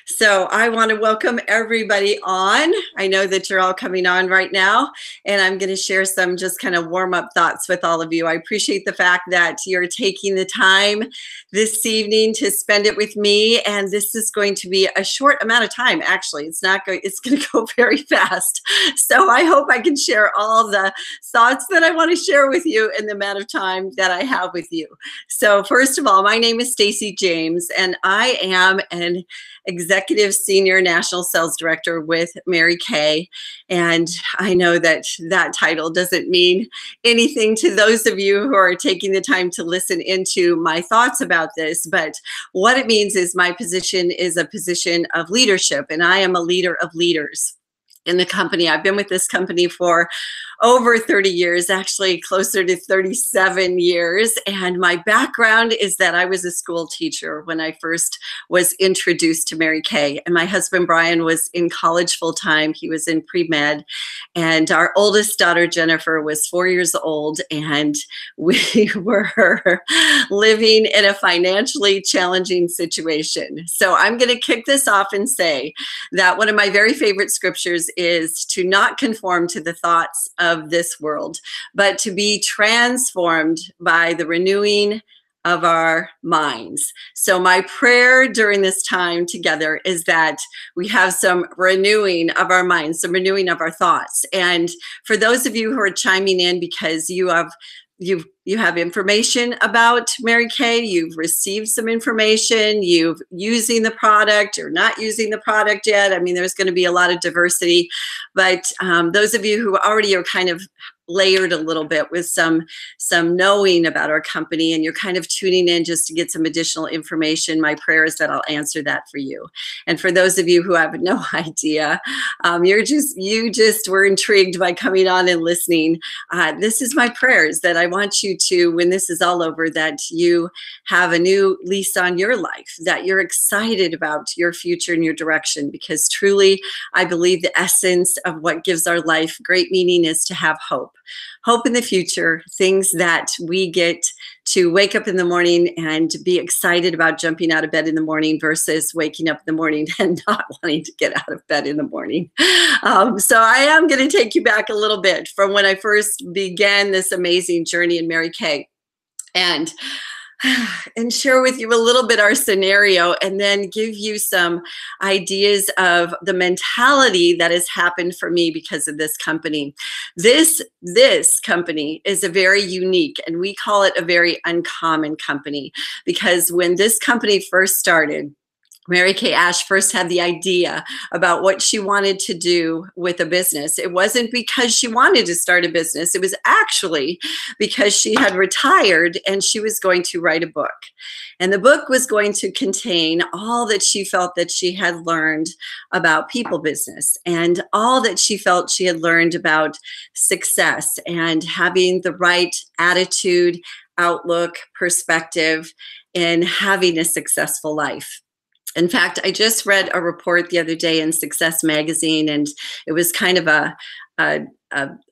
So I want to welcome everybody on. I know that you're all coming on right now, and I'm going to share some just kind of warm-up thoughts with all of you. I appreciate the fact that you're taking the time this evening to spend it with me, and this is going to be a short amount of time. Actually, it's going to go very fast. So I hope I can share all the thoughts that I want to share with you in the amount of time that I have with you. So first of all, my name is Stacy James, and I am an Executive Senior National Sales Director with Mary Kay. And I know that that title doesn't mean anything to those of you who are taking the time to listen into my thoughts about this, but what it means is my position is a position of leadership, and I am a leader of leaders in the company. I've been with this company for over 30 years, actually closer to 37 years. And my background is that I was a school teacher when I first was introduced to Mary Kay. And my husband, Brian, was in college full-time. He was in pre-med. And our oldest daughter, Jennifer, was 4 years old. And we were living in a financially challenging situation. So I'm going to kick this off and say that one of my very favorite scriptures is to not conform to the thoughts of this world, but to be transformed by the renewing of our minds. So my prayer during this time together is that we have some renewing of our minds, some renewing of our thoughts. And for those of you who are chiming in because you have information about Mary Kay, you've received some information, you've using the product or not using the product yet. I mean, there's going to be a lot of diversity, but those of you who already are kind of layered a little bit with some knowing about our company and you're kind of tuning in just to get some additional information, my prayer is that I'll answer that for you. And for those of you who have no idea, you just were intrigued by coming on and listening. This is my prayers that I want you to, when this is all over, that you have a new lease on your life, that you're excited about your future and your direction, because truly I believe the essence of what gives our life great meaning is to have hope. Hope in the future, things that we get to wake up in the morning and be excited about jumping out of bed in the morning versus waking up in the morning and not wanting to get out of bed in the morning. So I am going to take you back a little bit from when I first began this amazing journey in Mary Kay and share with you a little bit our scenario and then give you some ideas of the mentality that has happened for me because of this company. This company is a very unique, and we call it a very uncommon company, because when this company first started, Mary Kay Ash first had the idea about what she wanted to do with a business. It wasn't because she wanted to start a business. It was actually because she had retired and she was going to write a book. And the book was going to contain all that she felt that she had learned about people business and all that she felt she had learned about success and having the right attitude, outlook, perspective in having a successful life. In fact, I just read a report the other day in Success Magazine, and it was kind of a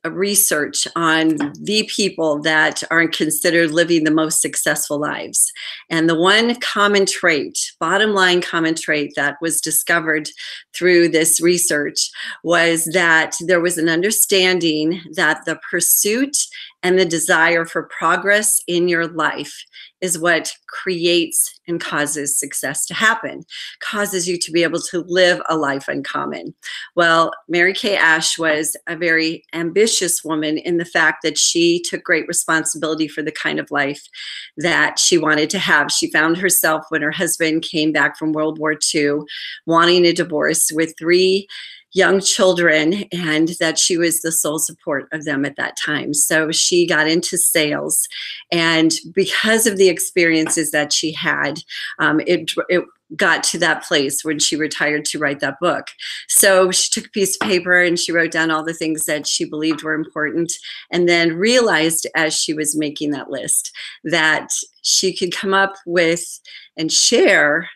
research on the people that are considered living the most successful lives. And the one common trait, bottom line common trait that was discovered through this research was that there was an understanding that the pursuit and the desire for progress in your life is what creates and causes success to happen, causes you to be able to live a life uncommon. Well, Mary Kay Ash was a very ambitious woman in the fact that she took great responsibility for the kind of life that she wanted to have. She found herself, when her husband came back from World War II, wanting a divorce with 3 young children, and that she was the sole support of them at that time. So she got into sales, and because of the experiences that she had, it got to that place when she retired to write that book. So she took a piece of paper and she wrote down all the things that she believed were important, and then realized as she was making that list that she could come up with and share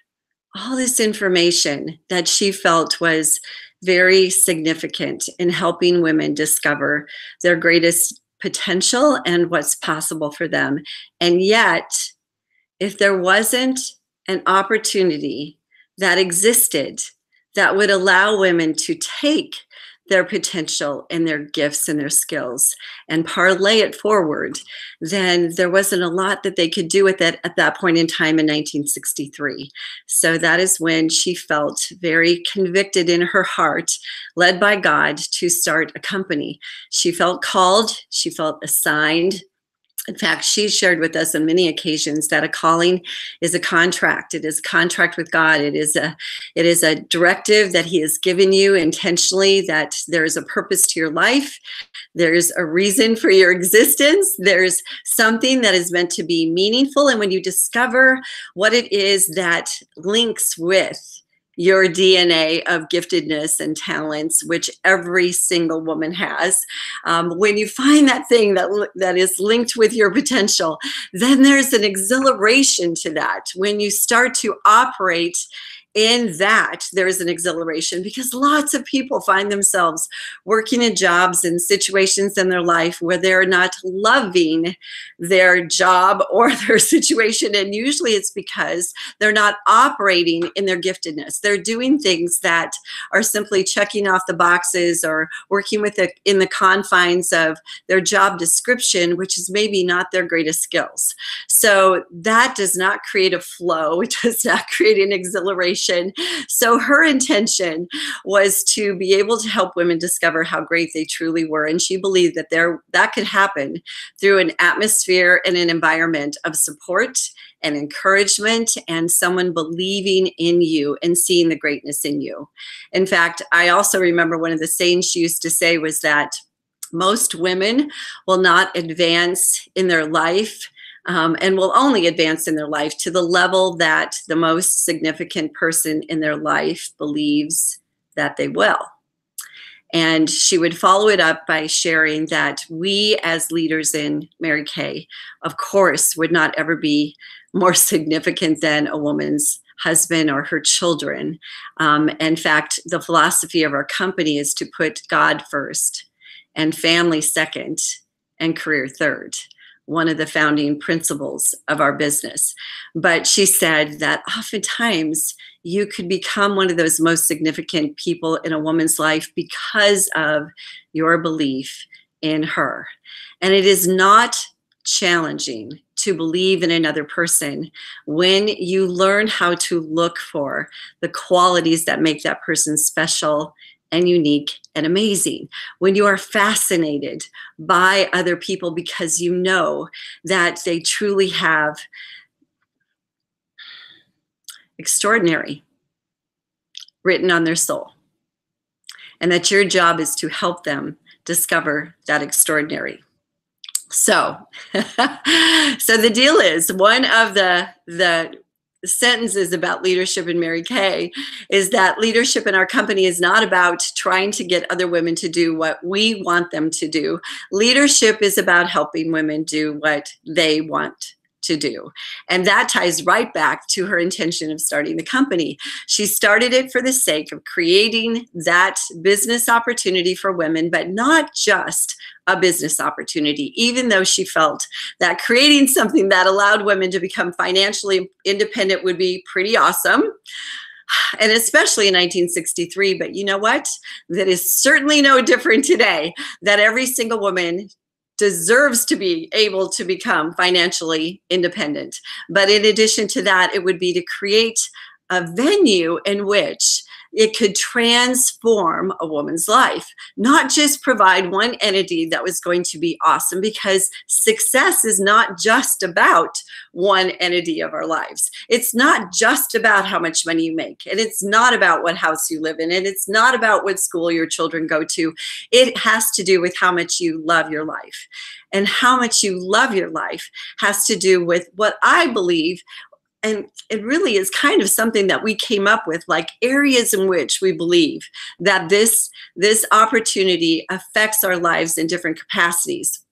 all this information that she felt was very significant in helping women discover their greatest potential and what's possible for them. And yet, if there wasn't an opportunity that existed that would allow women to take their potential and their gifts and their skills and parlay it forward, then there wasn't a lot that they could do with it at that point in time in 1963. So that is when she felt very convicted in her heart, led by God, to start a company. She felt called, she felt assigned. In fact, she shared with us on many occasions that a calling is a contract. It is a contract with God. It is a directive that He has given you intentionally, that there is a purpose to your life. There's a reason for your existence. There's something that is meant to be meaningful. And when you discover what it is that links with your DNA of giftedness and talents, which every single woman has. When you find that thing that is linked with your potential, then there's an exhilaration to that. When you start to operate in that, there is an exhilaration, because lots of people find themselves working in jobs and situations in their life where they're not loving their job or their situation. And usually it's because they're not operating in their giftedness. They're doing things that are simply checking off the boxes or working with it in the confines of their job description, which is maybe not their greatest skills. So that does not create a flow. It does not create an exhilaration. So her intention was to be able to help women discover how great they truly were. And she believed that that could happen through an atmosphere and an environment of support and encouragement and someone believing in you and seeing the greatness in you. In fact, I also remember one of the sayings she used to say was that most women will not advance in their life and will only advance in their life to the level that the most significant person in their life believes that they will. And she would follow it up by sharing that we as leaders in Mary Kay, of course, would not ever be more significant than a woman's husband or her children. In fact, the philosophy of our company is to put God first and family second and career third. One of the founding principles of our business. But she said that oftentimes you could become one of those most significant people in a woman's life because of your belief in her. And it is not challenging to believe in another person when you learn how to look for the qualities that make that person special and unique and amazing. When you are fascinated by other people because you know that they truly have extraordinary written on their soul, and that your job is to help them discover that extraordinary. So, so the deal is, one of the sentences about leadership in Mary Kay is that leadership in our company is not about trying to get other women to do what we want them to do. Leadership is about helping women do what they want to do. And that ties right back to her intention of starting the company. She started it for the sake of creating that business opportunity for women, but not just a business opportunity, even though she felt that creating something that allowed women to become financially independent would be pretty awesome. And especially in 1963, but you know what? That is certainly no different today, that every single woman deserves to be able to become financially independent. But in addition to that, it would be to create a venue in which it could transform a woman's life, not just provide one entity that was going to be awesome, because success is not just about one entity of our lives. It's not just about how much money you make, and it's not about what house you live in, and it's not about what school your children go to. It has to do with how much you love your life. And how much you love your life has to do with what I believe. And it really is kind of something that we came up with, like areas in which we believe that this opportunity affects our lives in different capacities.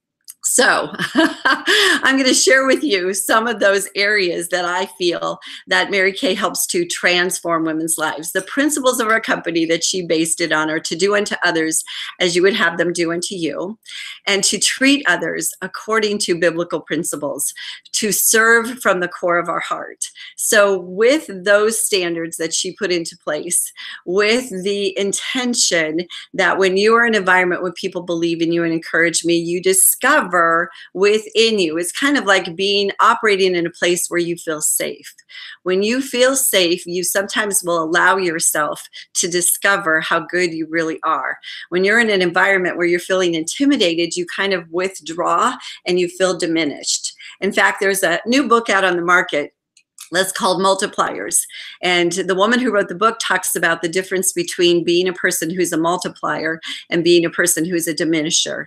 So I'm going to share with you some of those areas that I feel that Mary Kay helps to transform women's lives. The principles of our company that she based it on are to do unto others as you would have them do unto you, and to treat others according to biblical principles, to serve from the core of our heart. So with those standards that she put into place, with the intention that when you are in an environment where people believe in you and encourage me, you discover within you. It's kind of like operating in a place where you feel safe. When you feel safe, you sometimes will allow yourself to discover how good you really are. When you're in an environment where you're feeling intimidated, you kind of withdraw and you feel diminished. In fact, there's a new book out on the market that's called Multipliers. And the woman who wrote the book talks about the difference between being a person who's a multiplier and being a person who's a diminisher.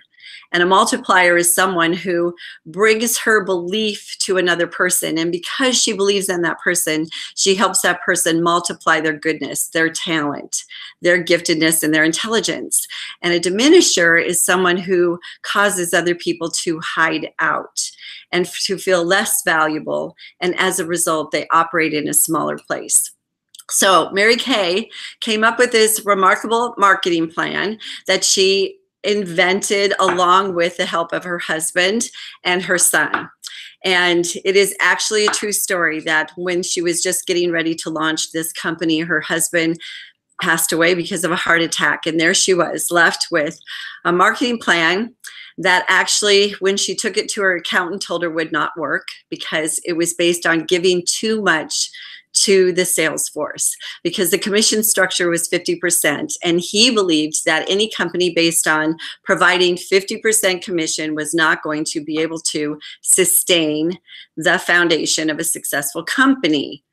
And a multiplier is someone who brings her belief to another person. And because she believes in that person, she helps that person multiply their goodness, their talent, their giftedness, and their intelligence. And a diminisher is someone who causes other people to hide out and to feel less valuable. And as a result, they operate in a smaller place. So Mary Kay came up with this remarkable marketing plan that she invented along with the help of her husband and her son. And it is actually a true story that when she was just getting ready to launch this company, her husband passed away because of a heart attack. And there she was, left with a marketing plan that actually, when she took it to her accountant, told her would not work because it was based on giving too much to the sales force, because the commission structure was 50%. And he believed that any company based on providing 50% commission was not going to be able to sustain the foundation of a successful company.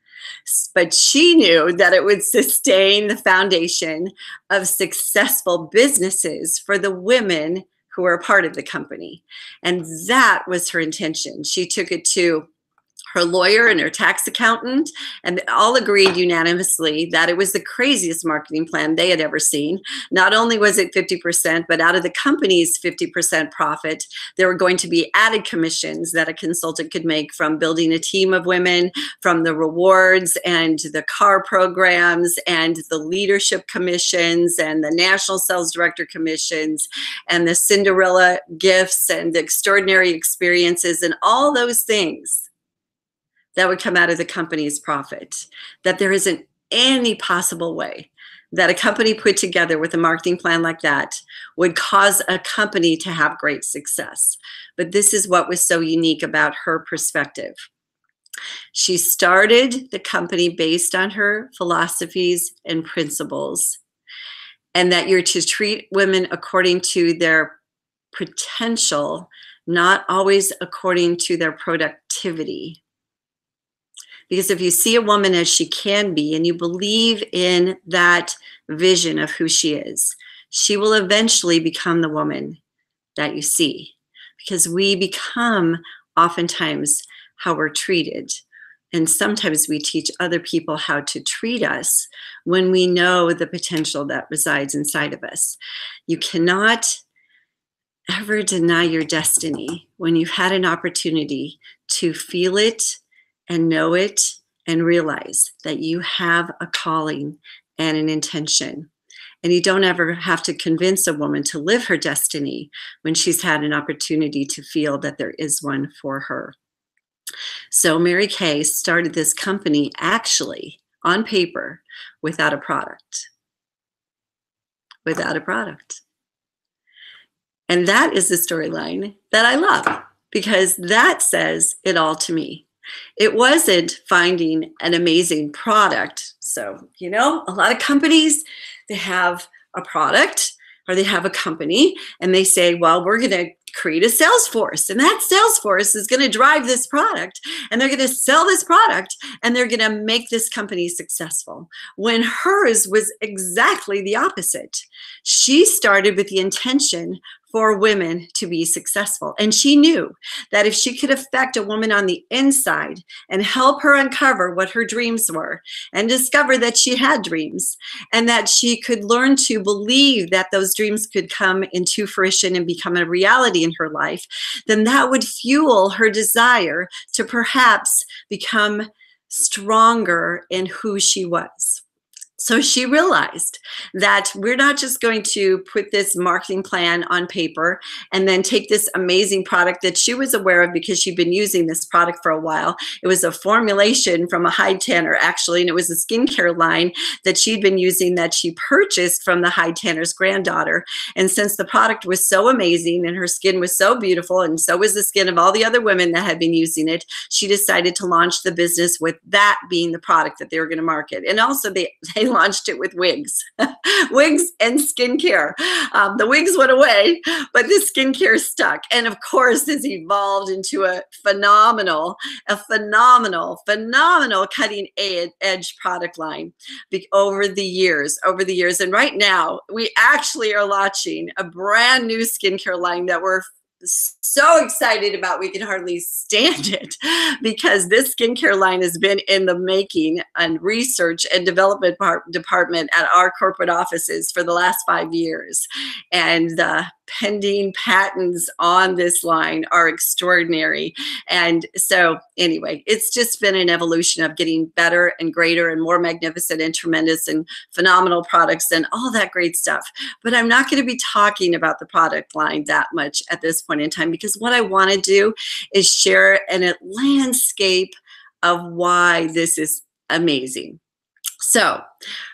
But she knew that it would sustain the foundation of successful businesses for the women who were a part of the company. And that was her intention. She took it to her lawyer and her tax accountant, and all agreed unanimously that it was the craziest marketing plan they had ever seen. Not only was it 50%, but out of the company's 50% profit, there were going to be added commissions that a consultant could make from building a team of women, from the rewards and the car programs and the leadership commissions and the national sales director commissions and the Cinderella gifts and the extraordinary experiences and all those things that would come out of the company's profit. That there isn't any possible way that a company put together with a marketing plan like that would cause a company to have great success. But this is what was so unique about her perspective. She started the company based on her philosophies and principles, and that you're to treat women according to their potential, not always according to their productivity. Because if you see a woman as she can be and you believe in that vision of who she is, she will eventually become the woman that you see. Because we become oftentimes how we're treated. And sometimes we teach other people how to treat us when we know the potential that resides inside of us. You cannot ever deny your destiny when you've had an opportunity to feel it and know it and realize that you have a calling and an intention. And you don't ever have to convince a woman to live her destiny when she's had an opportunity to feel that there is one for her. So Mary Kay started this company actually on paper without a product. Without a product. And that is the storyline that I love, because that says it all to me. It wasn't finding an amazing product. So, you know, a lot of companies, they have a product or they have a company and they say, well, we're going to create a sales force, and that sales force is going to drive this product, and they're going to sell this product, and they're going to make this company successful. When hers was exactly the opposite. She started with the intention for women to be successful. And she knew that if she could affect a woman on the inside and help her uncover what her dreams were and discover that she had dreams and that she could learn to believe that those dreams could come into fruition and become a reality in her life, then that would fuel her desire to perhaps become stronger in who she was. So she realized that we're not just going to put this marketing plan on paper and then take this amazing product that she was aware of because she'd been using this product for a while. It was a formulation from a hide tanner, actually, and it was a skincare line that she'd been using that she purchased from the hide tanner's granddaughter. And since the product was so amazing and her skin was so beautiful, and so was the skin of all the other women that had been using it, she decided to launch the business with that being the product that they were going to market. And also they launched it with wigs, wigs and skincare. The wigs went away, but the skincare stuck. And of course, has evolved into a phenomenal cutting edge product line over the years. And right now, we actually are launching a brand new skincare line that we're so excited about. We can hardly stand it because this skincare line has been in the making and research and development department at our corporate offices for the last 5 years. And the pending patents on this line are extraordinary. And so anyway, it's just been an evolution of getting better and greater and more magnificent and tremendous and phenomenal products and all that great stuff. But I'm not going to be talking about the product line that much at this point in time, because what I want to do is share a landscape of why this is amazing. So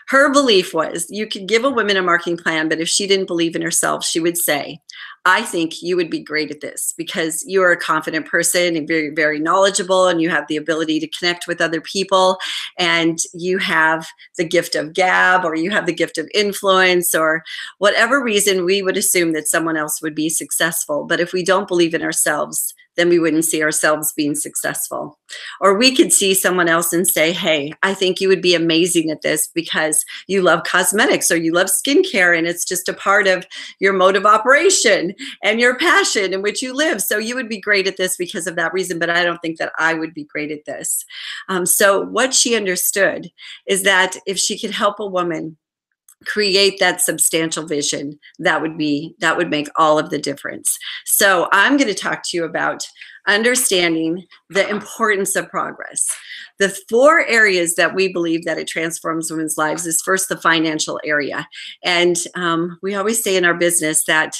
her belief was you could give a woman a marketing plan, but if she didn't believe in herself, she would say, I think you would be great at this because you are a confident person and very, very knowledgeable, and you have the ability to connect with other people, and you have the gift of gab, or you have the gift of influence, or whatever reason we would assume that someone else would be successful. But if we don't believe in ourselves, then we wouldn't see ourselves being successful. Or we could see someone else and say, hey, I think you would be amazing at this because you love cosmetics or you love skincare, and it's just a part of your mode of operation and your passion in which you live. So you would be great at this because of that reason, but I don't think that I would be great at this. So what she understood is that if she could help a woman create that substantial vision, that would make all of the difference. So I'm going to talk to you about understanding the importance of progress. The 4 areas that we believe that it transforms women's lives is first the financial area. And we always say in our business that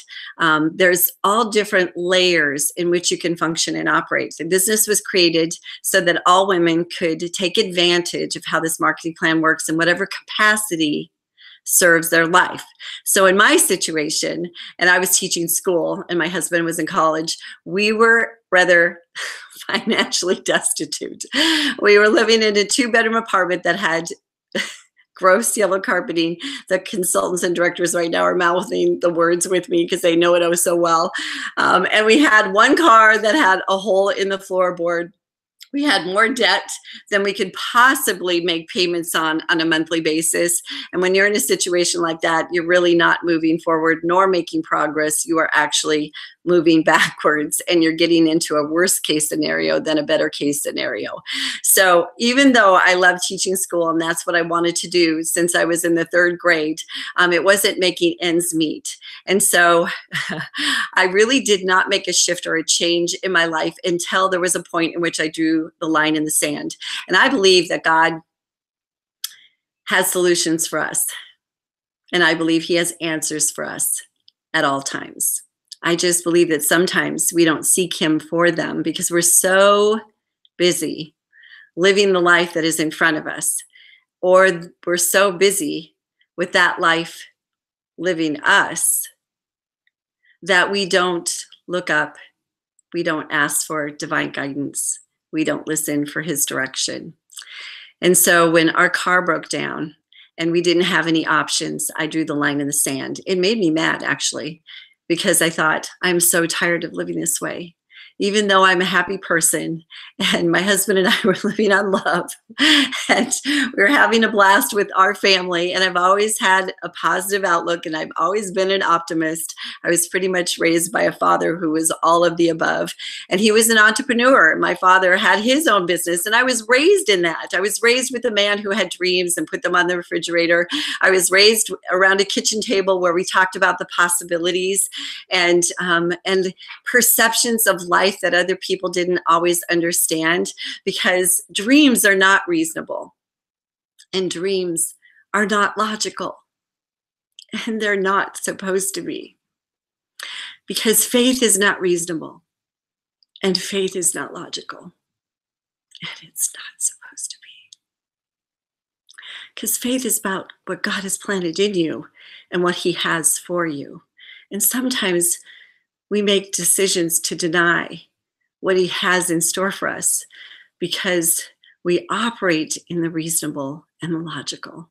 there's all different layers in which you can function and operate. The business was created so that all women could take advantage of how this marketing plan works in whatever capacity serves their life. So in my situation, and I was teaching school and my husband was in college, we were rather financially destitute. We were living in a 2-bedroom apartment that had gross yellow carpeting. The consultants and directors right now are mouthing the words with me because they know it oh so well. And we had 1 car that had a hole in the floorboard. We had more debt than we could possibly make payments on a monthly basis. And when you're in a situation like that, you're really not moving forward nor making progress. You are actually moving backwards, and you're getting into a worse case scenario than a better case scenario. So even though I love teaching school and that's what I wanted to do since I was in the 3rd grade, it wasn't making ends meet. And so I really did not make a shift or a change in my life until there was a point in which I drew the line in the sand. And I believe that God has solutions for us. And I believe he has answers for us at all times. I just believe that sometimes we don't seek him for them because we're so busy living the life that is in front of us, or we're so busy with that life living us that we don't look up, we don't ask for divine guidance, we don't listen for his direction. And so when our car broke down and we didn't have any options, I drew the line in the sand. It made me mad, actually, because I thought, I'm so tired of living this way. even though I'm a happy person, and my husband and I were living on love, and we were having a blast with our family, and I've always had a positive outlook, and I've always been an optimist. I was pretty much raised by a father who was all of the above, and he was an entrepreneur. My father had his own business, and I was raised in that. I was raised with a man who had dreams and put them on the refrigerator. I was raised around a kitchen table where we talked about the possibilities and perceptions of life that other people didn't always understand, because dreams are not reasonable and dreams are not logical, and they're not supposed to be, because faith is not reasonable and faith is not logical, and it's not supposed to be, because faith is about what God has planted in you and what he has for you. And sometimes we make decisions to deny what he has in store for us because we operate in the reasonable and the logical.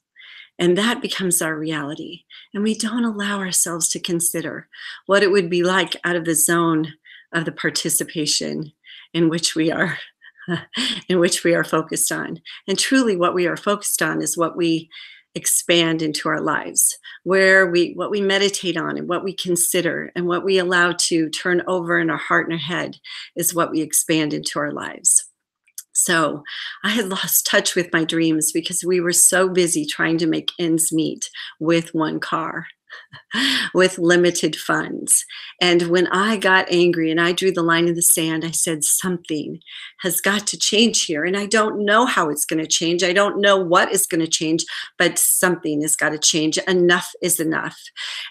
And that becomes our reality. And we don't allow ourselves to consider what it would be like out of the zone of the participation in which we are focused on. And truly what we are focused on is what we expand into our lives, what we meditate on and what we consider and what we allow to turn over in our heart and our head is what we expand into our lives. So I had lost touch with my dreams because we were so busy trying to make ends meet with one car, with limited funds. And when I got angry and I drew the line in the sand, I said, something has got to change here. And I don't know how it's going to change. I don't know what is going to change, but something has got to change. Enough is enough.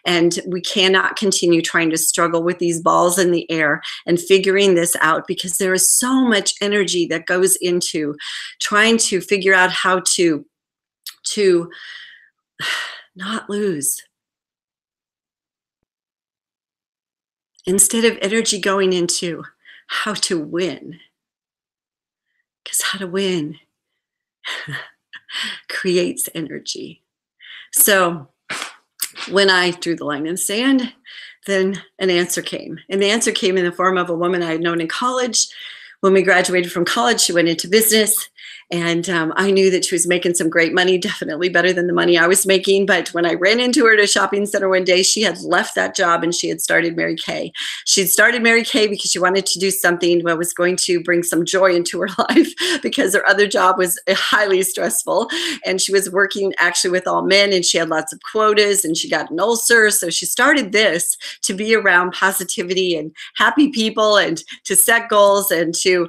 And we cannot continue trying to struggle with these balls in the air and figuring this out, because there is so much energy that goes into trying to figure out how to not lose, instead of energy going into how to win. Because how to win creates energy. So when I drew the line in the sand, then an answer came. And the answer came in the form of a woman I had known in college. When we graduated from college, she went into business. And I knew that she was making some great money, definitely better than the money I was making. But when I ran into her at a shopping center one day, she had left that job and she had started Mary Kay. She'd started Mary Kay because she wanted to do something that was going to bring some joy into her life, because her other job was highly stressful. And she was working actually with all men, and she had lots of quotas, and she got an ulcer. So she started this to be around positivity and happy people, and to set goals, and to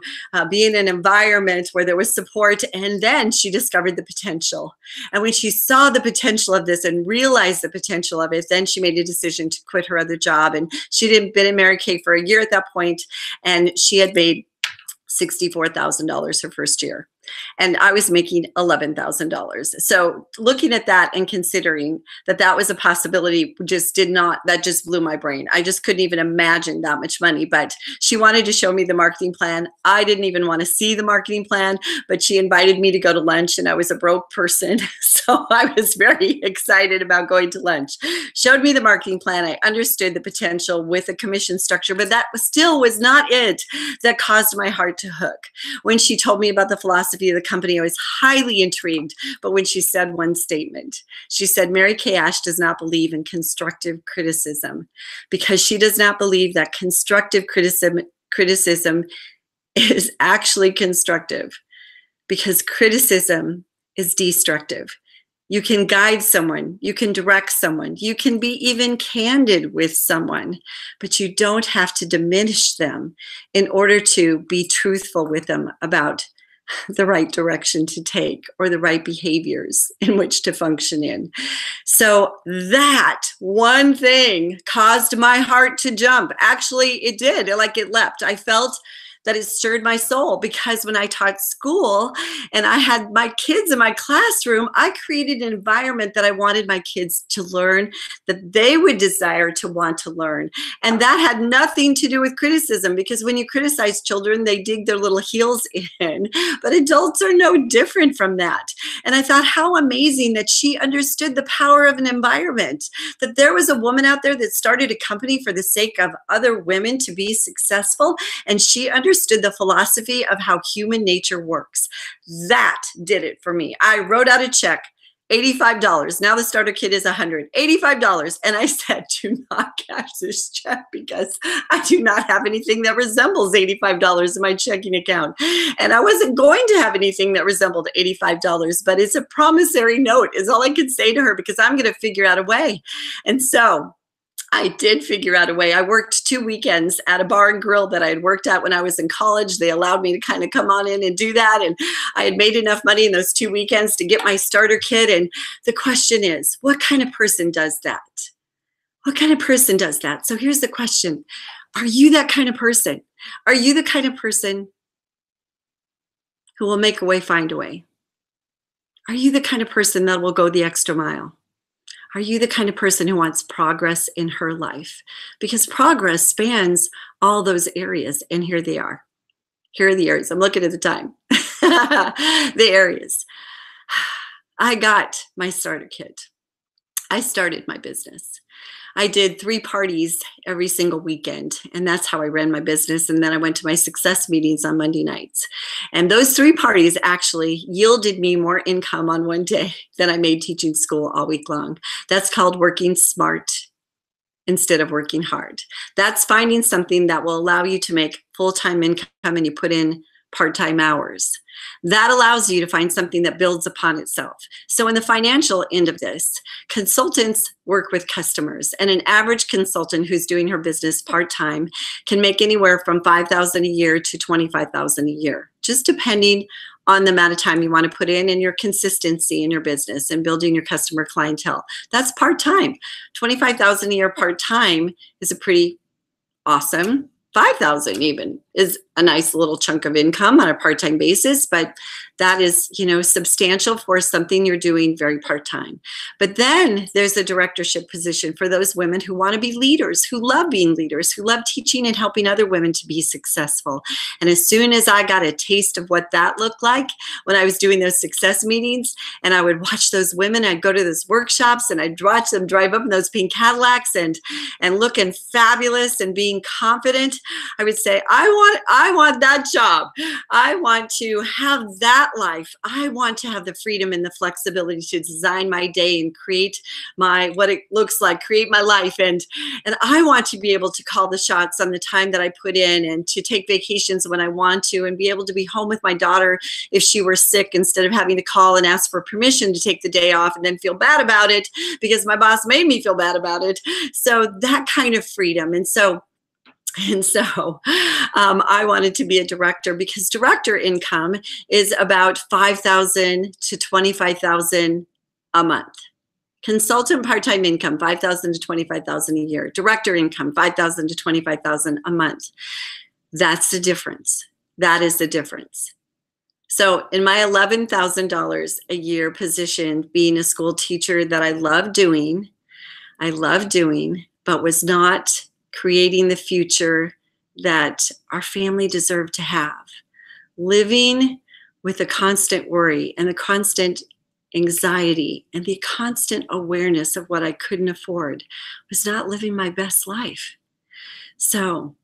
be in an environment where there was support. And then she discovered the potential. And when she saw the potential of this and realized the potential of it, then she made a decision to quit her other job. And she had been in Mary Kay for a year at that point, and she had made $64,000 her first year. And I was making $11,000. So looking at that and considering that that was a possibility that just blew my brain. I just couldn't even imagine that much money. But she wanted to show me the marketing plan. I didn't even want to see the marketing plan, but she invited me to go to lunch, and I was a broke person. So I was very excited about going to lunch. Showed me the marketing plan. I understood the potential with a commission structure, but that still was not it that caused my heart to hook. When she told me about the philosophy of the company, I was highly intrigued. But when she said one statement, she said, Mary Kay Ash does not believe in constructive criticism, because she does not believe that constructive criticism is actually constructive, because criticism is destructive. You can guide someone, you can direct someone, you can be even candid with someone, but you don't have to diminish them in order to be truthful with them about the right direction to take or the right behaviors in which to function in. So that one thing caused my heart to jump. Actually, it did. Like, it leapt. I felt that it stirred my soul, because when I taught school and I had my kids in my classroom, I created an environment that I wanted my kids to learn, that they would desire to want to learn. And that had nothing to do with criticism, because when you criticize children, they dig their little heels in, but adults are no different from that. And I thought, how amazing that she understood the power of an environment, that there was a woman out there that started a company for the sake of other women to be successful, and she understood the philosophy of how human nature works. That did it for me. I wrote out a check, $85. Now the starter kit is $185. And I said, do not cash this check, because I do not have anything that resembles $85 in my checking account. And I wasn't going to have anything that resembled $85, but it's a promissory note is all I could say to her, because I'm going to figure out a way. And so I did figure out a way. I worked 2 weekends at a bar and grill that I had worked at when I was in college. They allowed me to kind of come on in and do that. And I had made enough money in those 2 weekends to get my starter kit. And the question is, what kind of person does that? What kind of person does that? So here's the question. Are you that kind of person? Are you the kind of person who will make a way, find a way? Are you the kind of person that will go the extra mile? Are you the kind of person who wants progress in her life? Because progress spans all those areas. And here they are. Here are the areas. I'm looking at the time. The areas. I got my starter kit. I started my business. I did 3 parties every single weekend, and that's how I ran my business. And then I went to my success meetings on Monday nights. And those 3 parties actually yielded me more income on one day than I made teaching school all week long. That's called working smart instead of working hard. That's finding something that will allow you to make full-time income and you put in part-time hours. That allows you to find something that builds upon itself. So in the financial end of this, consultants work with customers, and an average consultant who's doing her business part-time can make anywhere from $5,000 a year to $25,000 a year, just depending on the amount of time you want to put in and your consistency in your business and building your customer clientele. That's part-time. $25,000 a year part-time is a pretty awesome. 5,000 even is a nice little chunk of income on a part-time basis, but that is, substantial for something you're doing very part-time. But then there's a directorship position for those women who want to be leaders, who love being leaders, who love teaching and helping other women to be successful. And as soon as I got a taste of what that looked like when I was doing those success meetings, and I would watch those women, I'd go to those workshops and I'd watch them drive up in those pink Cadillacs and looking fabulous and being confident, I would say, I want that job. I want to have that life. I want to have the freedom and the flexibility to design my day and create what it looks like, create my life. And I want to be able to call the shots on the time that I put in, and to take vacations when I want to, and be able to be home with my daughter if she were sick, instead of having to call and ask for permission to take the day off and then feel bad about it because my boss made me feel bad about it. So that kind of freedom. And so I wanted to be a director, because director income is about $5,000 to $25,000 a month. Consultant part-time income, $5,000 to $25,000 a year. Director income, $5,000 to $25,000 a month. That's the difference. That is the difference. So in my $11,000 a year position, being a school teacher that I love doing, but was not creating the future that our family deserved to have. Living with the constant worry and the constant anxiety and the constant awareness of what I couldn't afford was not living my best life. So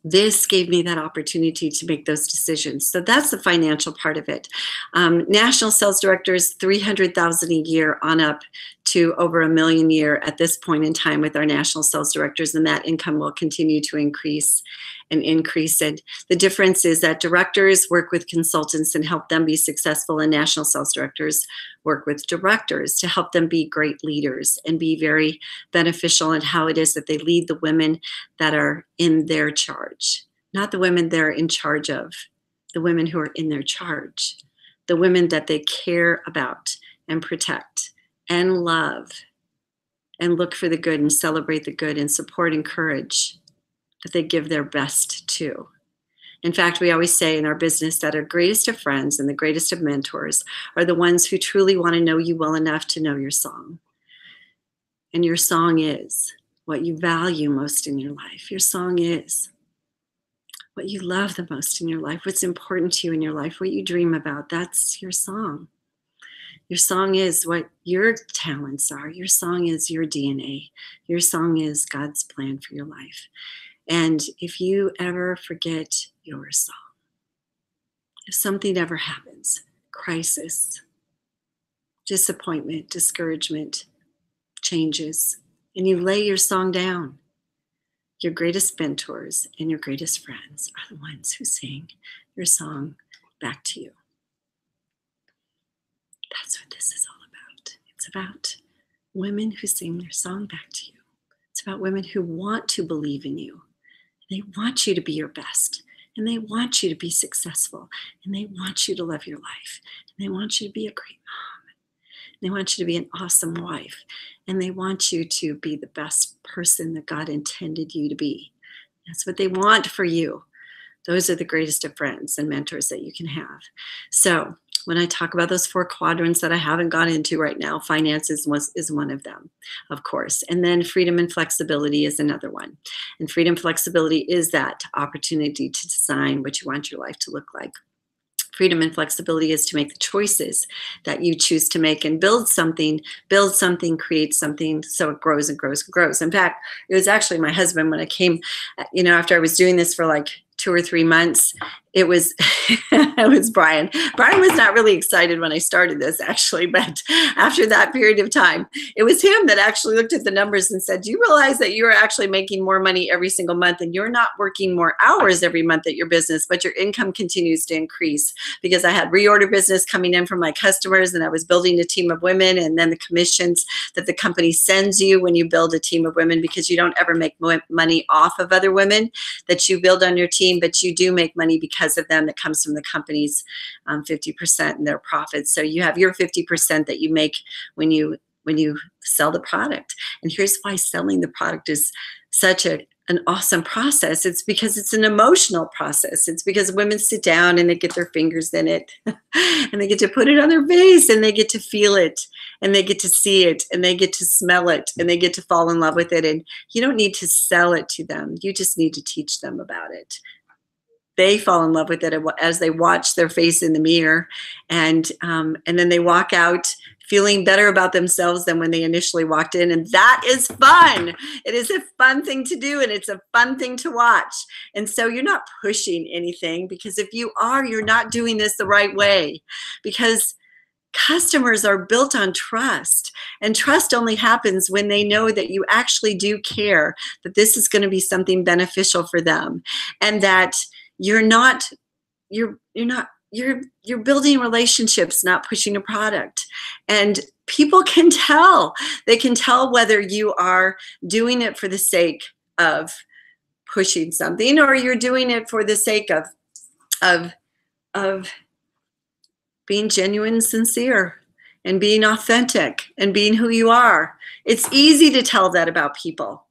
this gave me that opportunity to make those decisions. So that's the financial part of it. National sales directors, $300,000 a year on up to over $1 million a year at this point in time with our national sales directors, and that income will continue to increase and increase. And the difference is that directors work with consultants and help them be successful, and national sales directors work with directors to help them be great leaders and be very beneficial in how it is that they lead the women that are in their charge, not the women they're in charge of, the women who are in their charge, the women that they care about and protect and love and look for the good and celebrate the good and support and encourage, that they give their best to. In fact, we always say in our business that our greatest of friends and the greatest of mentors are the ones who truly want to know you well enough to know your song. And your song is what you value most in your life. Your song is what you love the most in your life, what's important to you in your life, what you dream about. That's your song. Your song is what your talents are. Your song is your DNA. Your song is God's plan for your life. And if you ever forget your song, if something ever happens, crisis, disappointment, discouragement, changes, and you lay your song down, your greatest mentors and your greatest friends are the ones who sing your song back to you. That's what this is all about. It's about women who sing their song back to you. It's about women who want to believe in you. They want you to be your best, and they want you to be successful, and they want you to love your life, and they want you to be a great mom, and they want you to be an awesome wife, and they want you to be the best person that God intended you to be. That's what they want for you. Those are the greatest of friends and mentors that you can have. So when I talk about those 4 quadrants that I haven't gone into right now, finances is one of them, of course. And then freedom and flexibility is another one. And freedom and flexibility is that opportunity to design what you want your life to look like. Freedom and flexibility is to make the choices that you choose to make and build something, create something so it grows and grows and grows. In fact, it was actually my husband when I came, after I was doing this for like 2 or 3 months, it was it was Brian. Brian was not really excited when I started this, actually, but after that period of time, it was him that actually looked at the numbers and said, do you realize that you're actually making more money every single month and you're not working more hours every month at your business, but your income continues to increase? Because I had reorder business coming in from my customers and I was building a team of women, and then the commissions that the company sends you when you build a team of women, because you don't ever make money off of other women that you build on your team, but you do make money because of them. That comes from the company's 50% in their profits. So you have your 50% that you make when you sell the product. And here's why selling the product is such an awesome process. It's because it's an emotional process. It's because women sit down and they get their fingers in it and they get to put it on their face and they get to feel it and they get to see it and they get to smell it and they get to fall in love with it. And you don't need to sell it to them. You just need to teach them about it. They fall in love with it as they watch their face in the mirror, and then they walk out feeling better about themselves than when they initially walked in. And that is fun. It is a fun thing to do, and it's a fun thing to watch. And so you're not pushing anything, because if you are, you're not doing this the right way, because customers are built on trust, and trust only happens when they know that you actually do care, that this is going to be something beneficial for them, and that you're building relationships, not pushing a product. And people can tell. They can tell whether you are doing it for the sake of pushing something, or you're doing it for the sake of being genuine and sincere and being authentic and being who you are. It's easy to tell that about people.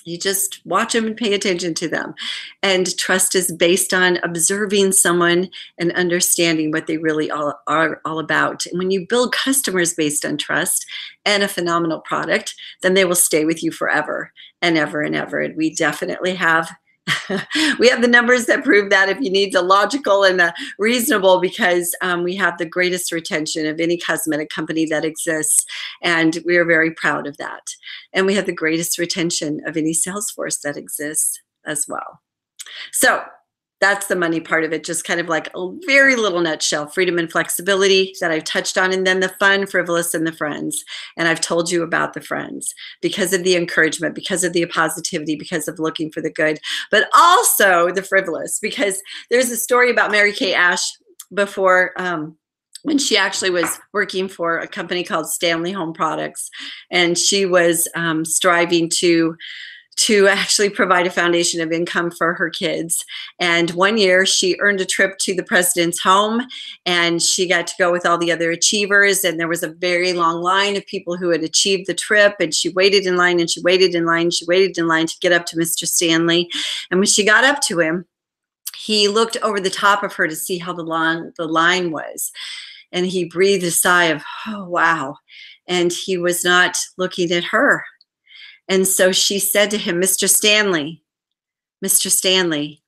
You just watch them and pay attention to them. And trust is based on observing someone and understanding what they really are all about. And when you build customers based on trust and a phenomenal product, then they will stay with you forever and ever and ever. And we definitely have the numbers that prove that, if you need the logical and the reasonable, because we have the greatest retention of any cosmetic company that exists, and we are very proud of that. And we have the greatest retention of any sales force that exists as well. So that's the money part of it, just kind of like a very little nutshell. Freedom and flexibility that I've touched on, and then the fun, frivolous, and the friends. And I've told you about the friends because of the encouragement, because of the positivity, because of looking for the good, but also the frivolous, because there's a story about Mary Kay Ash before, when she actually was working for a company called Stanley Home Products, and she was striving to actually provide a foundation of income for her kids. And one year she earned a trip to the president's home, and she got to go with all the other achievers. And there was a very long line of people who had achieved the trip. And she waited in line and she waited in line. She waited in line to get up to Mr. Stanley. And when she got up to him, he looked over the top of her to see how the line was. And he breathed a sigh of, oh, wow. And he was not looking at her. And so she said to him, Mr. Stanley,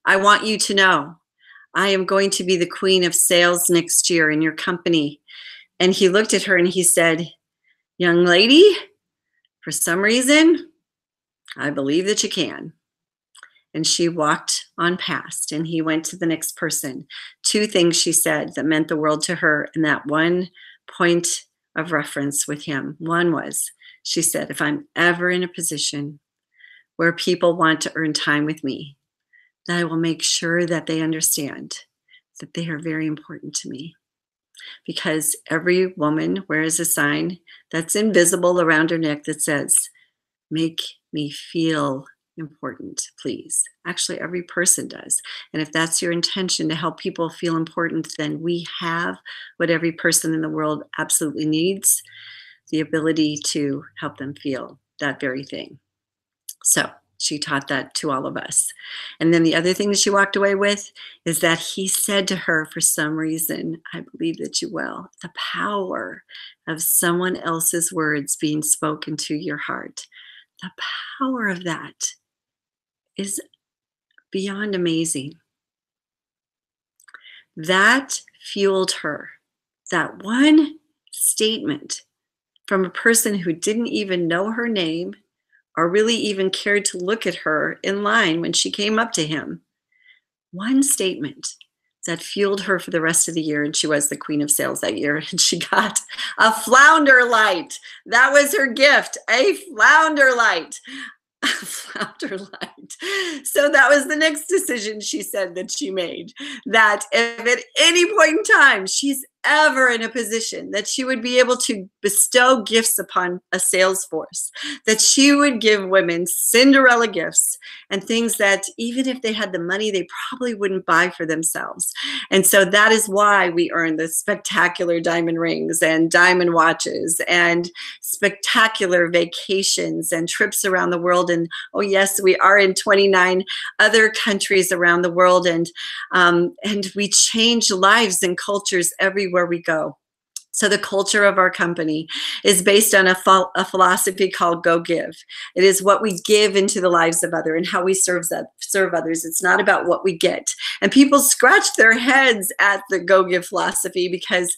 I want you to know I am going to be the queen of sales next year in your company. And he looked at her and he said, young lady, for some reason, I believe that you can. And she walked on past, and he went to the next person. 2 things she said that meant the world to her in that one point of reference with him. One was, she said, if I'm ever in a position where people want to earn time with me, that I will make sure that they understand that they are very important to me. Because every woman wears a sign that's invisible around her neck that says, make me feel important, please. Actually, every person does. And if that's your intention to help people feel important, then we have what every person in the world absolutely needs, the ability to help them feel that very thing. So she taught that to all of us. And then the other thing that she walked away with is that he said to her, for some reason, I believe that you will, the power of someone else's words being spoken to your heart. The power of that is beyond amazing. That fueled her. That one statement from a person who didn't even know her name or really even cared to look at her in line when she came up to him. One statement that fueled her for the rest of the year, and she was the queen of sales that year, and she got a flounder light. That was her gift, a flounder light. Flounder light. So that was the next decision she said that she made, that if at any point in time she's ever in a position that she would be able to bestow gifts upon a sales force, that she would give women Cinderella gifts and things that even if they had the money, they probably wouldn't buy for themselves. And so that is why we earn the spectacular diamond rings and diamond watches and spectacular vacations and trips around the world. And oh yes, we are in 29 other countries around the world, and we change lives and cultures everywhere we go. So the culture of our company is based on a philosophy called Go Give. It is what we give into the lives of others and how we serve others. It's not about what we get. And people scratch their heads at the Go Give philosophy because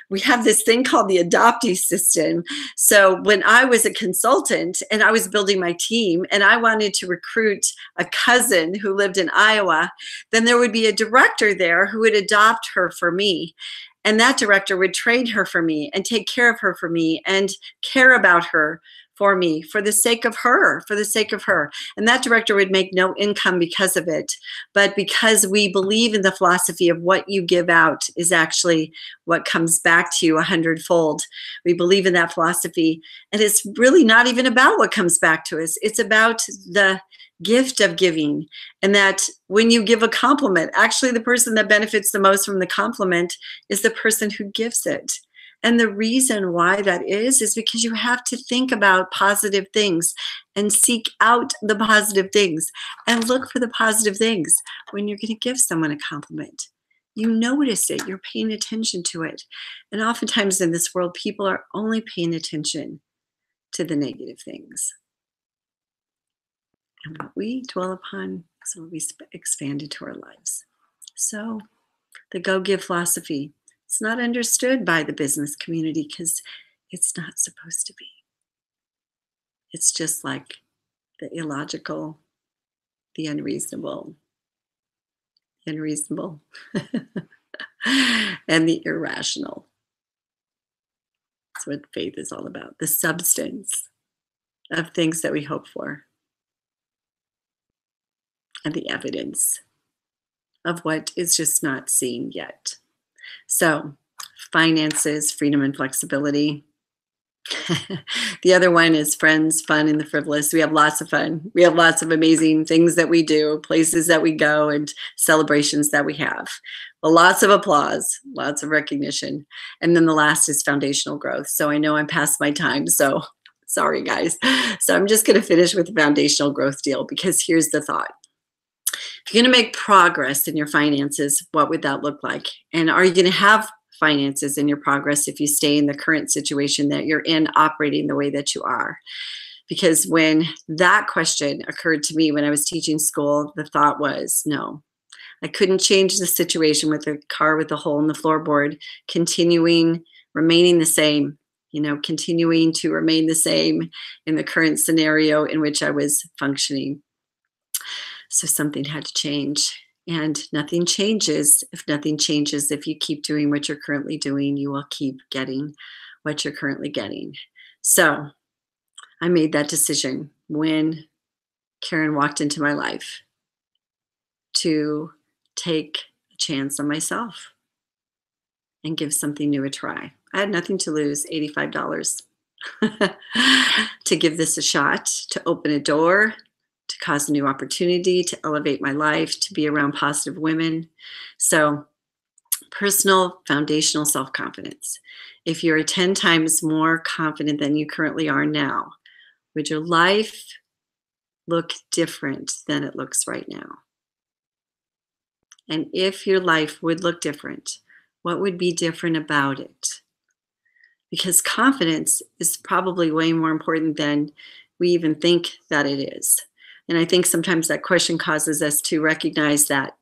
we have this thing called the adoptee system. So when I was a consultant and I was building my team and I wanted to recruit a cousin who lived in Iowa, then there would be a director there who would adopt her for me. And that director would train her for me and take care of her for me and care about her for me, for the sake of her, And that director would make no income because of it. But because we believe in the philosophy of what you give out is actually what comes back to you 100-fold. We believe in that philosophy. And it's really not even about what comes back to us. It's about the gift of giving. And that when you give a compliment, actually the person that benefits the most from the compliment is the person who gives it. And the reason why that is because you have to think about positive things and seek out the positive things and look for the positive things when you're going to give someone a compliment. You notice it, you're paying attention to it. And oftentimes in this world, people are only paying attention to the negative things. And what we dwell upon is what we expand into our lives. So the Go Give philosophy, it's not understood by the business community because it's not supposed to be. It's just like the illogical, the unreasonable, and the irrational. That's what faith is all about, the substance of things that we hope for. And the evidence of what is just not seen yet. So, finances, freedom, and flexibility. The other one is friends, fun, and the frivolous. We have lots of fun. We have lots of amazing things that we do, places that we go, and celebrations that we have. Well, lots of applause, lots of recognition. And then the last is foundational growth. So I know I'm past my time, so sorry, guys. So I'm just going to finish with the foundational growth deal because here's the thought. If you're going to make progress in your finances, what would that look like? And are you going to have finances in your progress if you stay in the current situation that you're in, operating the way that you are? Because when that question occurred to me when I was teaching school, the thought was, no, I couldn't change the situation with the car with the hole in the floorboard, remaining the same, continuing to remain the same in the current scenario in which I was functioning. So something had to change. And nothing changes if you keep doing what you're currently doing. You will keep getting what you're currently getting. So I made that decision when Karen walked into my life to take a chance on myself and give something new a try. I had nothing to lose, $85, to give this a shot, to open a door, to cause a new opportunity, to elevate my life, to be around positive women. So personal foundational self-confidence. If you're 10 times more confident than you currently are now, would your life look different than it looks right now? And if your life would look different, what would be different about it? Because confidence is probably way more important than we even think that it is. And I think sometimes that question causes us to recognize that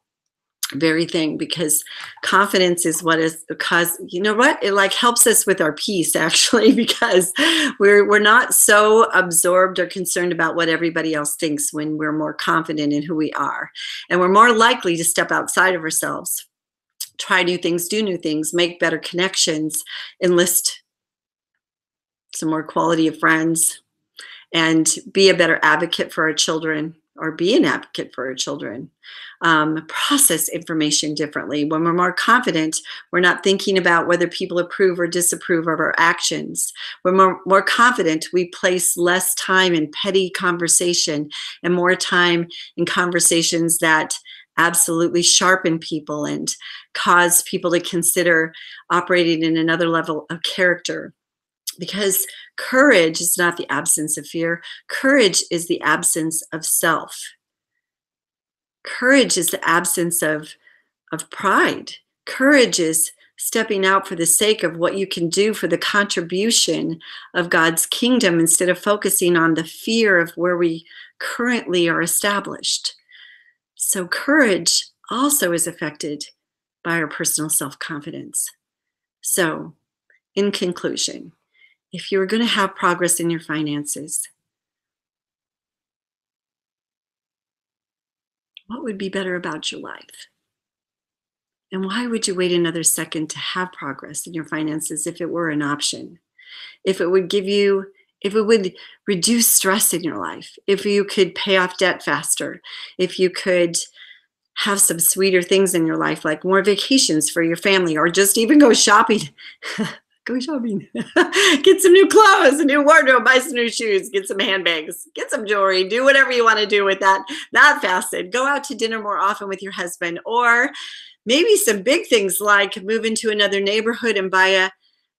very thing, because confidence is what is cause, it like helps us with our peace, actually, because we're not so absorbed or concerned about what everybody else thinks when we're more confident in who we are. And we're more likely to step outside of ourselves, try new things, do new things, make better connections, enlist some more quality of friends, and be a better advocate for our children, or be an advocate for our children. Process information differently. When we're more confident, we're not thinking about whether people approve or disapprove of our actions. When we're more confident, we place less time in petty conversation and more time in conversations that absolutely sharpen people and cause people to consider operating in another level of character. Because courage is not the absence of fear. Courage is the absence of self. Courage is the absence of pride. Courage is stepping out for the sake of what you can do for the contribution of God's kingdom instead of focusing on the fear of where we currently are established. So courage also is affected by our personal self-confidence. So, in conclusion, if you're going to have progress in your finances, what would be better about your life? And why would you wait another second to have progress in your finances if it were an option? If it would reduce stress in your life, if you could pay off debt faster, if you could have some sweeter things in your life, like more vacations for your family, or just even go shopping. Go shopping. Get some new clothes, a new wardrobe, buy some new shoes, get some handbags, get some jewelry, do whatever you want to do with that facet. Go out to dinner more often with your husband, or maybe some big things like move into another neighborhood and buy a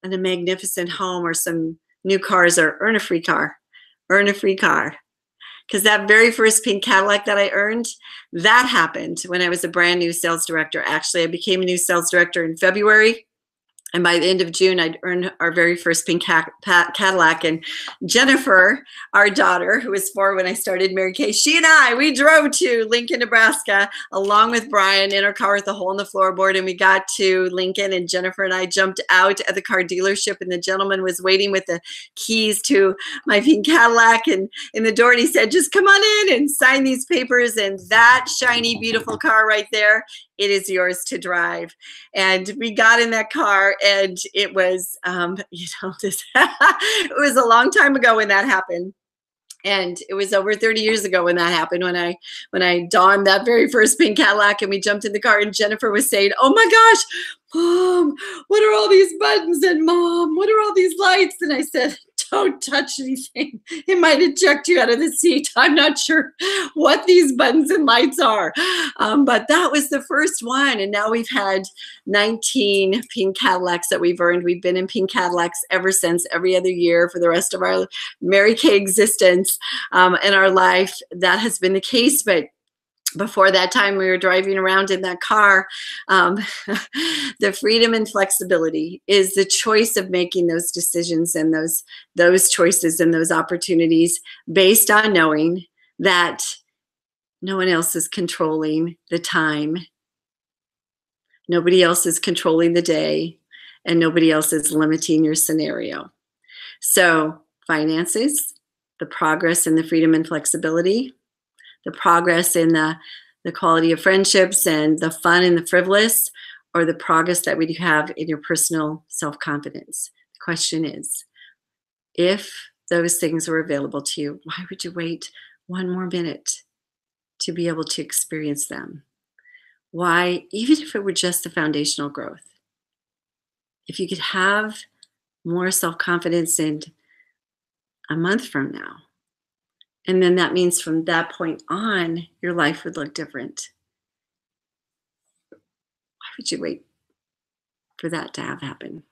magnificent home or some new cars, or earn a free car. Earn a free car. Because that very first pink Cadillac that I earned, that happened when I was a brand new sales director. Actually, I became a new sales director in February. And by the end of June, I'd earned our very first pink Cadillac. And Jennifer, our daughter, who was 4 when I started Mary Kay, she and I, we drove to Lincoln, Nebraska, along with Brian in our car with a hole in the floorboard. And we got to Lincoln, and Jennifer and I jumped out at the car dealership, and the gentleman was waiting with the keys to my pink Cadillac and in the door. And he said, just come on in and sign these papers. And that shiny, beautiful car right there, it is yours to drive. And we got in that car, and it was, it was a long time ago when that happened. And it was over 30 years ago when that happened, when I donned that very first pink Cadillac, and we jumped in the car, and Jennifer was saying, oh my gosh, Mom, what are all these buttons? And Mom, what are all these lights? And I said, don't touch anything. It might eject you out of the seat. I'm not sure what these buttons and lights are. But that was the first one. And now we've had 19 pink Cadillacs that we've earned. We've been in pink Cadillacs ever since, every other year for the rest of our Mary Kay existence in our life. That has been the case. But before that time we were driving around in that car. The freedom and flexibility is the choice of making those decisions and those choices and those opportunities based on knowing that no one else is controlling the time, nobody else is controlling the day, and nobody else is limiting your scenario. So finances, the progress in the freedom and flexibility, the progress in the quality of friendships and the fun and the frivolous, or the progress that we have in your personal self-confidence. The question is, if those things were available to you, why would you wait one more minute to be able to experience them? Why, even if it were just the foundational growth, if you could have more self-confidence in a month from now, and then that means from that point on, your life would look different. Why would you wait for that to have happen?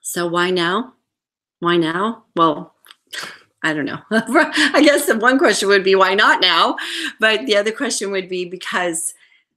So why now? Why now? Well, I don't know. I guess the one question would be, why not now? But the other question would be because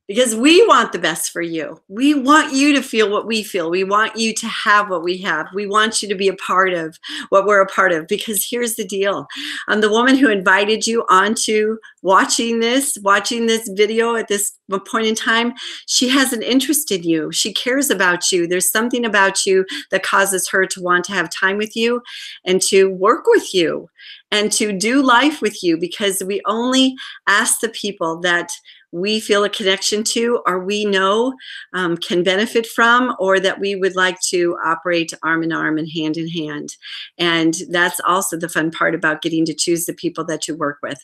we want the best for you. We want you to feel what we feel. We want you to have what we have. We want you to be a part of what we're a part of, because here's the deal. The woman who invited you onto watching this video at this point in time, she has an interest in you. She cares about you. There's something about you that causes her to want to have time with you and to work with you and to do life with you, because we only ask the people that we feel a connection to, or we know can benefit from, or that we would like to operate arm in arm and hand in hand. And that's also the fun part about getting to choose the people that you work with.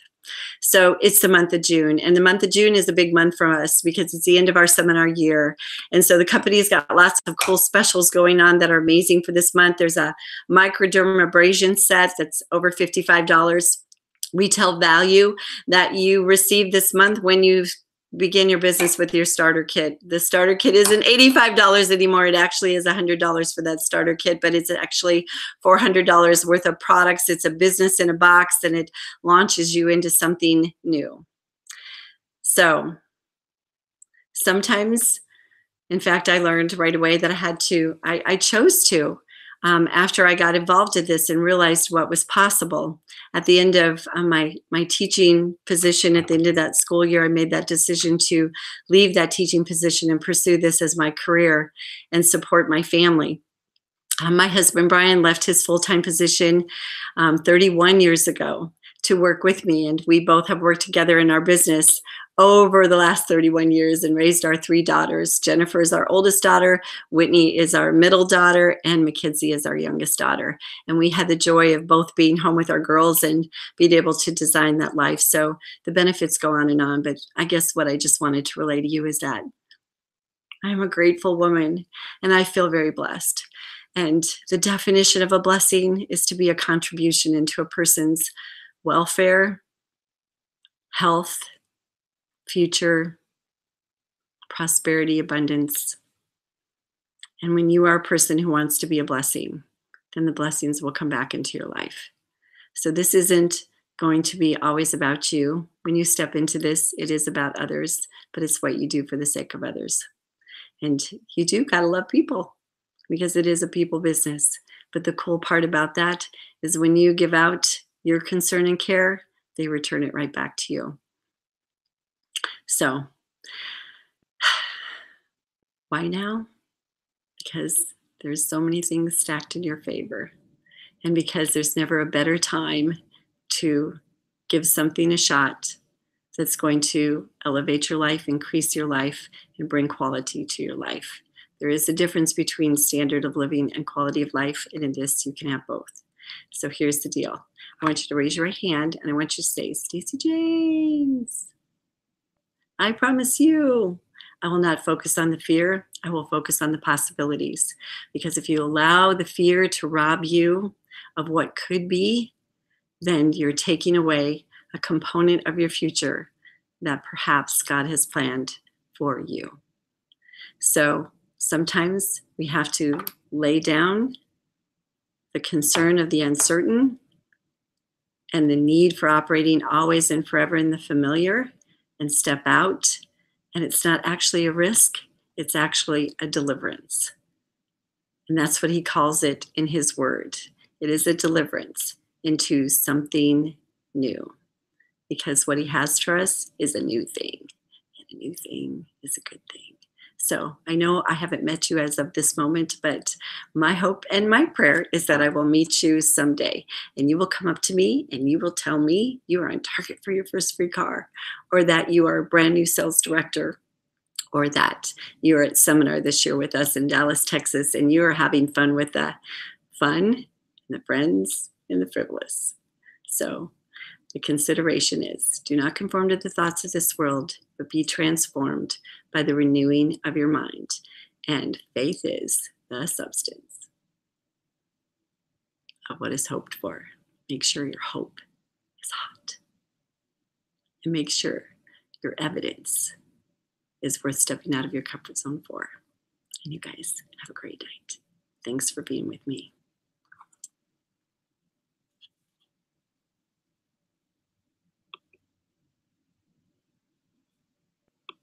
So it's the month of June, and the month of June is a big month for us because it's the end of our seminar year. And so the company's got lots of cool specials going on that are amazing for this month. There's a microdermabrasion set that's over $55 retail value that you receive this month when you begin your business with your starter kit. The starter kit isn't $85 anymore. It actually is $100 for that starter kit, but it's actually $400 worth of products. It's a business in a box, and it launches you into something new. So sometimes, in fact, I learned right away that I chose to, after I got involved in this and realized what was possible. At the end of my teaching position, at the end of that school year, I made that decision to leave that teaching position and pursue this as my career and support my family. My husband, Brian, left his full-time position 31 years ago to work with me, and we both have worked together in our business over the last 31 years and raised our 3 daughters. Jennifer is our oldest daughter, Whitney is our middle daughter, and Mackenzie is our youngest daughter. And we had the joy of both being home with our girls and being able to design that life. So the benefits go on, but I guess what I just wanted to relay to you is that I'm a grateful woman, and I feel very blessed. And the definition of a blessing is to be a contribution into a person's welfare, health, future, prosperity, abundance. And when you are a person who wants to be a blessing, then the blessings will come back into your life. So this isn't going to be always about you. When you step into this, it is about others, but it's what you do for the sake of others. And you do gotta love people, because it is a people business. But the cool part about that is when you give out your concern and care, they return it right back to you. So why now? Because there's so many things stacked in your favor, and because there's never a better time to give something a shot that's going to elevate your life, increase your life, and bring quality to your life. There is a difference between standard of living and quality of life, and in this you can have both. So here's the deal. I want you to raise your right hand, and I want you to say, Stacy James, I promise you, I will not focus on the fear. I will focus on the possibilities. Because if you allow the fear to rob you of what could be, then you're taking away a component of your future that perhaps God has planned for you. So sometimes we have to lay down the concern of the uncertain and the need for operating always and forever in the familiar, and step out. And it's not actually a risk, it's actually a deliverance. And that's what he calls it in his word. It is a deliverance into something new, because what he has for us is a new thing, and a new thing is a good thing. So I know I haven't met you as of this moment, but my hope and my prayer is that I will meet you someday, and you will come up to me and you will tell me you are on target for your first free car, or that you are a brand new sales director, or that you're at seminar this year with us in Dallas, Texas, and you're having fun with the fun and the friends and the frivolous. So the consideration is, do not conform to the thoughts of this world, but be transformed by the renewing of your mind. And faith is the substance of what is hoped for. Make sure your hope is hot. And make sure your evidence is worth stepping out of your comfort zone for. And you guys have a great night. Thanks for being with me.